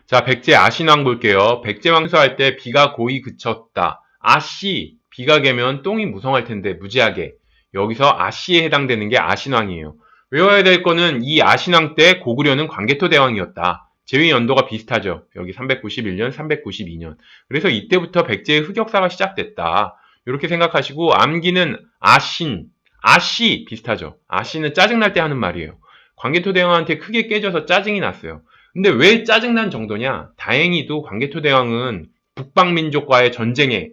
자, 백제 아신왕 볼게요. 백제 왕수할 때 비가 고이 그쳤다. 아씨, 비가 개면 똥이 무성할 텐데 무지하게. 여기서 아씨에 해당되는 게 아신왕이에요. 외워야 될 거는 이 아신왕 때 고구려는 광개토 대왕이었다. 제위 연도가 비슷하죠. 여기 391년, 392년. 그래서 이때부터 백제의 흑역사가 시작됐다. 이렇게 생각하시고 암기는 아신, 아씨 비슷하죠. 아씨는 짜증날 때 하는 말이에요. 광개토 대왕한테 크게 깨져서 짜증이 났어요. 근데 왜 짜증난 정도냐? 다행히도 광개토 대왕은 북방민족과의 전쟁에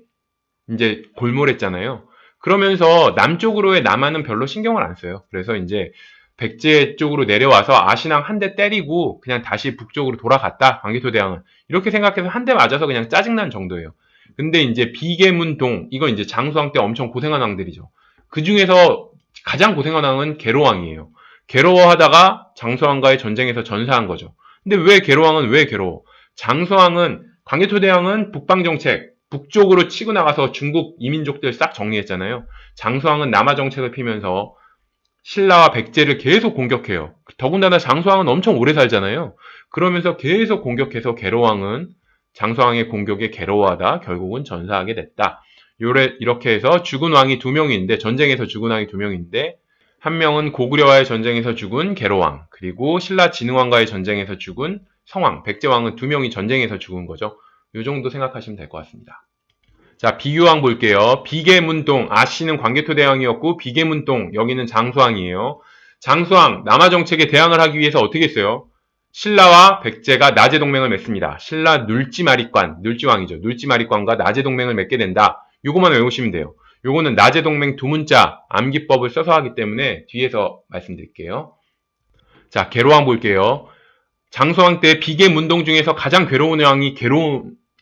이제 골몰했잖아요. 그러면서 남쪽으로의 남한은 별로 신경을 안 써요. 그래서 이제 백제 쪽으로 내려와서 아신왕 한 대 때리고 그냥 다시 북쪽으로 돌아갔다. 광개토 대왕은. 이렇게 생각해서 한 대 맞아서 그냥 짜증난 정도예요. 근데 이제 비계문동, 이거 이제 장수왕 때 엄청 고생한 왕들이죠. 그 중에서 가장 고생한 왕은 계로왕이에요. 괴로워하다가 장수왕과의 전쟁에서 전사한 거죠. 근데 왜 계로왕은 왜 괴로워? 장수왕은 광개토 대왕은 북방 정책, 북쪽으로 치고 나가서 중국 이민족들 싹 정리했잖아요. 장수왕은 남하 정책을 피면서 신라와 백제를 계속 공격해요. 더군다나 장수왕은 엄청 오래 살잖아요. 그러면서 계속 공격해서 계로왕은 장수왕의 공격에 괴로워하다 결국은 전사하게 됐다. 이렇게 해서 죽은 왕이 두 명인데 전쟁에서 죽은 왕이 두 명인데 한 명은 고구려와의 전쟁에서 죽은 계로왕, 그리고 신라 진흥왕과의 전쟁에서 죽은 성왕, 백제왕은 두 명이 전쟁에서 죽은 거죠. 이 정도 생각하시면 될 것 같습니다. 자, 비교왕 볼게요. 비계문동, 아씨는 광개토 대왕이었고 비계문동, 여기는 장수왕이에요. 장수왕, 남하 정책에 대항을 하기 위해서 어떻게 했어요? 신라와 백제가 나제 동맹을 맺습니다. 신라 눌지마리관, 눌지왕이죠. 눌지마리관과 나제 동맹을 맺게 된다. 요거만 외우시면 돼요. 요거는 나제 동맹 두 문자 암기법을 써서 하기 때문에 뒤에서 말씀드릴게요. 자, 계로왕 볼게요. 장수왕 때 비계문동 중에서 가장 괴로운 왕이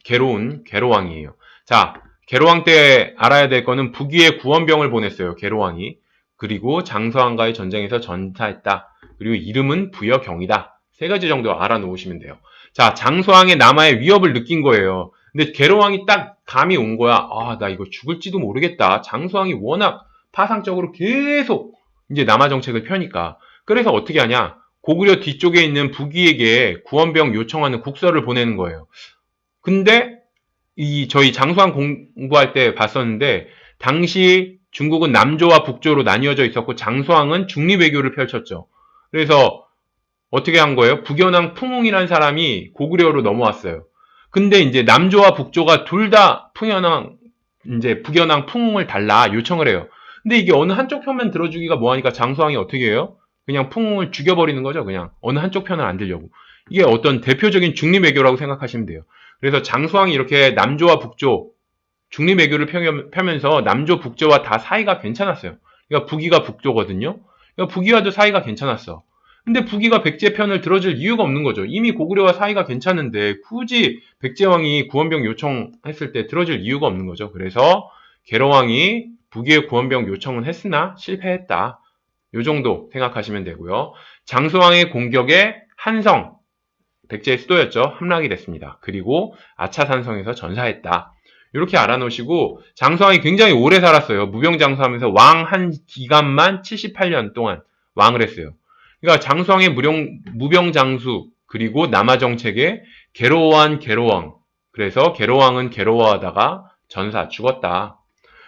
계로왕이에요. 자, 계로왕 때 알아야 될 거는 북위에 구원병을 보냈어요. 계로왕이. 그리고 장수왕과의 전쟁에서 전사했다. 그리고 이름은 부여경이다. 세 가지 정도 알아놓으시면 돼요. 자, 장수왕의 남하의 위협을 느낀 거예요. 근데 계로왕이 딱 감이 온 거야. 아, 나 이거 죽을지도 모르겠다. 장수왕이 워낙 파상적으로 계속 이제 남하 정책을 펴니까. 그래서 어떻게 하냐? 고구려 뒤쪽에 있는 북위에게 구원병 요청하는 국서를 보내는 거예요. 근데 저희 장수왕 공부할 때 봤었는데 당시 중국은 남조와 북조로 나뉘어져 있었고 장수왕은 중립외교를 펼쳤죠. 그래서 어떻게 한 거예요? 북연왕 풍웅이라는 사람이 고구려로 넘어왔어요. 근데 이제 남조와 북조가 둘 다 이제 북연왕 풍웅을 달라 요청을 해요. 근데 이게 어느 한쪽 편만 들어주기가 뭐하니까 장수왕이 어떻게 해요? 그냥 풍웅을 죽여버리는 거죠. 그냥 어느 한쪽 편을 안 들려고. 이게 어떤 대표적인 중립외교라고 생각하시면 돼요. 그래서 장수왕이 이렇게 남조와 북조 중립외교를 펴면서 남조 북조와 다 사이가 괜찮았어요. 그러니까 북위가 북조거든요. 그러니까 북위와도 사이가 괜찮았어. 근데 북위가 백제 편을 들어줄 이유가 없는 거죠. 이미 고구려와 사이가 괜찮은데 굳이 백제왕이 구원병 요청했을 때 들어줄 이유가 없는 거죠. 그래서 계로왕이 북위의 구원병 요청은 했으나 실패했다. 요 정도 생각하시면 되고요. 장수왕의 공격에 한성, 백제의 수도였죠. 함락이 됐습니다. 그리고 아차산성에서 전사했다. 이렇게 알아놓으시고 장수왕이 굉장히 오래 살았어요. 무병장수하면서 왕 한 기간만 78년 동안 왕을 했어요. 그러니까 장수왕의 무병장수 그리고 남하정책에 괴로워한 괴로왕. 그래서 괴로왕은 괴로워하다가 전사 죽었다.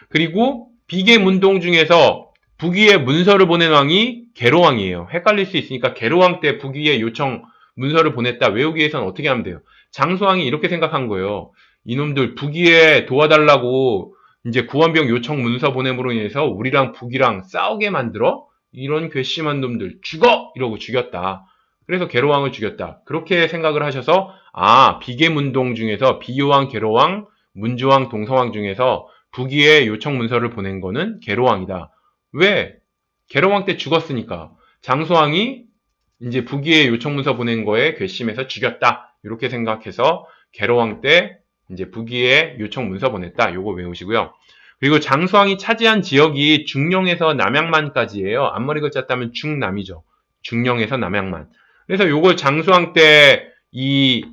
그리고 비계문동 중에서 북위에 문서를 보낸 왕이 계로왕이에요. 헷갈릴 수 있으니까 계로왕 때 북위에 요청 문서를 보냈다. 외우기 위해서는 어떻게 하면 돼요? 장수왕이 이렇게 생각한 거예요. 이놈들 북위에 도와달라고 이제 구원병 요청 문서 보냄으로 인해서 우리랑 북위랑 싸우게 만들어? 이런 괘씸한 놈들 죽어! 이러고 죽였다. 그래서 계로왕을 죽였다. 그렇게 생각을 하셔서 비계문동 중에서 비요왕, 계로왕, 문주왕, 동성왕 중에서 북위에 요청 문서를 보낸 거는 계로왕이다. 왜? 계로왕 때 죽었으니까. 장수왕이 이제 북위에 요청 문서 보낸 거에 괘씸해서 죽였다. 이렇게 생각해서 계로왕 때 이제 북위에 요청 문서 보냈다. 요거 외우시고요. 그리고 장수왕이 차지한 지역이 중령에서 남양만까지예요. 앞머리 글자 따면 중남이죠. 중령에서 남양만. 그래서 요걸 장수왕 때 이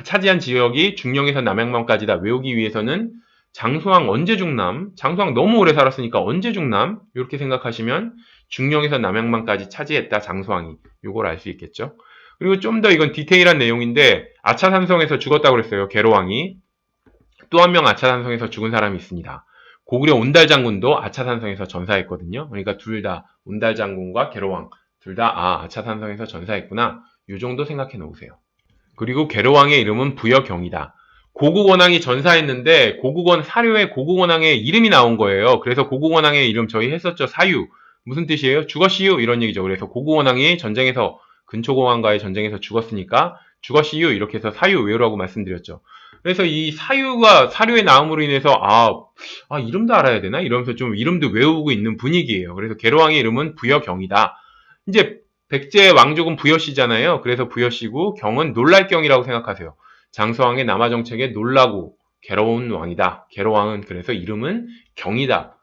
차지한 지역이 중령에서 남양만까지다 외우기 위해서는 장수왕 언제 중남? 장수왕 너무 오래 살았으니까 언제 중남? 이렇게 생각하시면 중령에서 남양만까지 차지했다 장수왕이. 요걸 알 수 있겠죠. 그리고 좀 더 이건 디테일한 내용인데 아차산성에서 죽었다고 그랬어요. 계로왕이. 또 한 명 아차산성에서 죽은 사람이 있습니다. 고구려 온달장군도 아차산성에서 전사했거든요. 그러니까 둘 다 온달장군과 계로왕 둘 다 아차산성에서 전사했구나. 이 정도 생각해 놓으세요. 그리고 계로왕의 이름은 부여경이다. 고국원왕이 전사했는데 고국원 사료에 고국원왕의 이름이 나온 거예요. 그래서 고국원왕의 이름 저희 했었죠. 사유. 무슨 뜻이에요? 죽었시유 이런 얘기죠. 그래서 고국원왕이 전쟁에서 근초공왕과의 전쟁에서 죽었으니까 죽었시유 이렇게 해서 사유 외우라고 말씀드렸죠. 그래서 이 사유가 사료에 나옴으로 인해서 이름도 알아야 되나? 이러면서 좀 이름도 외우고 있는 분위기예요. 그래서 계로왕의 이름은 부여경이다. 이제 백제 왕족은 부여씨잖아요. 그래서 부여씨고 경은 놀랄경이라고 생각하세요. 장수왕의 남하정책에 놀라고 괴로운 왕이다. 계로왕은 그래서 이름은 경이다.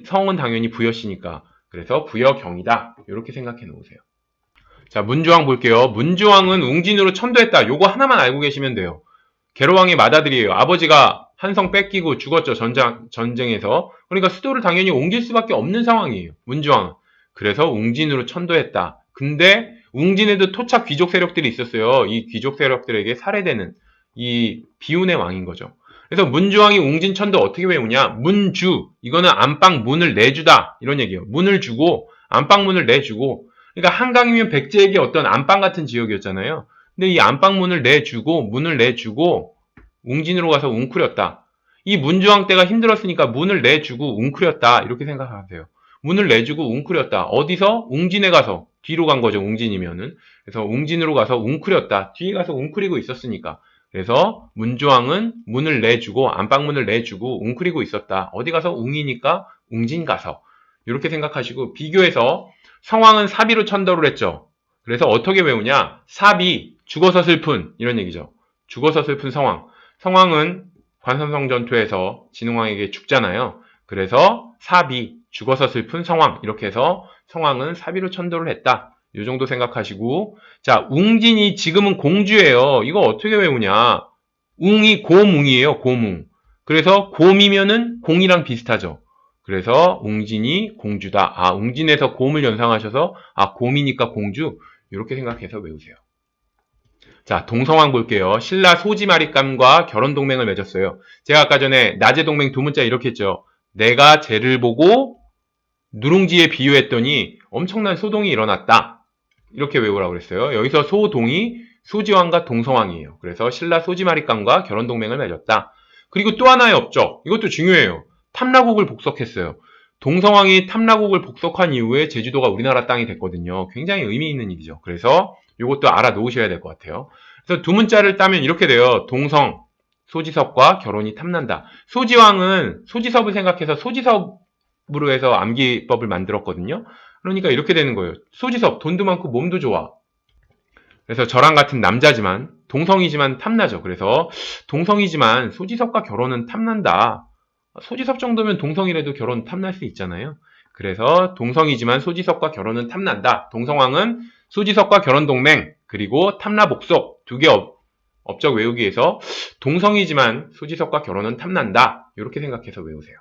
성은 당연히 부여씨니까. 그래서 부여경이다. 이렇게 생각해 놓으세요. 자, 문주왕 볼게요. 문주왕은 웅진으로 천도했다. 요거 하나만 알고 계시면 돼요. 계로왕의 맏아들이에요. 아버지가 한성 뺏기고 죽었죠. 전쟁에서. 그러니까 수도를 당연히 옮길 수밖에 없는 상황이에요. 문주왕은. 그래서 웅진으로 천도했다. 근데 웅진에도 토착 귀족 세력들이 있었어요. 이 귀족 세력들에게 살해되는 이 비운의 왕인 거죠. 그래서 문주왕이 웅진 천도 어떻게 외우냐? 문주. 이거는 안방 문을 내주다. 이런 얘기예요. 문을 주고 안방 문을 내주고 그러니까 한강이면 백제에게 어떤 안방 같은 지역이었잖아요. 근데 이 안방문을 문을 내주고 웅진으로 가서 웅크렸다. 이 문주왕 때가 힘들었으니까 문을 내주고 웅크렸다. 이렇게 생각하세요. 문을 내주고 웅크렸다. 어디서? 웅진에 가서. 뒤로 간 거죠. 웅진이면은. 그래서 웅진으로 가서 웅크렸다. 뒤에 가서 웅크리고 있었으니까. 그래서 문주왕은 문을 내주고 안방문을 내주고 웅크리고 있었다. 어디 가서? 웅이니까 웅진 가서. 이렇게 생각하시고 비교해서 성왕은 사비로 천도를 했죠. 그래서 어떻게 외우냐? 사비, 죽어서 슬픈 이런 얘기죠. 죽어서 슬픈 성왕. 성왕은 관선성 전투에서 진흥왕에게 죽잖아요. 그래서 사비, 죽어서 슬픈 성왕 이렇게 해서 성왕은 사비로 천도를 했다. 이 정도 생각하시고 자, 웅진이 지금은 공주예요. 이거 어떻게 외우냐? 웅이 곰웅이에요. 곰웅. 그래서 곰이면은 공이랑 비슷하죠. 그래서 웅진이 공주다. 웅진에서 곰을 연상하셔서 곰이니까 공주 이렇게 생각해서 외우세요. 자, 동성왕 볼게요. 신라 소지마리감과 결혼동맹을 맺었어요. 제가 아까 전에 낮의 동맹 두 문자 이렇게 했죠. 내가 쟤를 보고 누룽지에 비유했더니 엄청난 소동이 일어났다. 이렇게 외우라고 그랬어요. 여기서 소동이 소지왕과 동성왕이에요. 그래서 신라 소지마리감과 결혼동맹을 맺었다. 그리고 또 하나의 업적. 이것도 중요해요. 탐라국을 복속했어요. 동성왕이 탐라국을 복속한 이후에 제주도가 우리나라 땅이 됐거든요. 굉장히 의미 있는 일이죠. 그래서 이것도 알아놓으셔야 될 것 같아요. 그래서 두 문자를 따면 이렇게 돼요. 동성, 소지섭과 결혼이 탐난다. 소지왕은 소지섭을 생각해서 소지섭으로 해서 암기법을 만들었거든요. 그러니까 이렇게 되는 거예요. 소지섭, 돈도 많고 몸도 좋아. 그래서 저랑 같은 남자지만 동성이지만 탐나죠. 그래서 동성이지만 소지섭과 결혼은 탐난다. 소지섭 정도면 동성이라도 결혼 탐날 수 있잖아요. 그래서 동성이지만 소지섭과 결혼은 탐난다. 동성왕은 소지섭과 결혼 동맹 그리고 탐라복속 두 개 업적 외우기에서 동성이지만 소지섭과 결혼은 탐난다. 이렇게 생각해서 외우세요.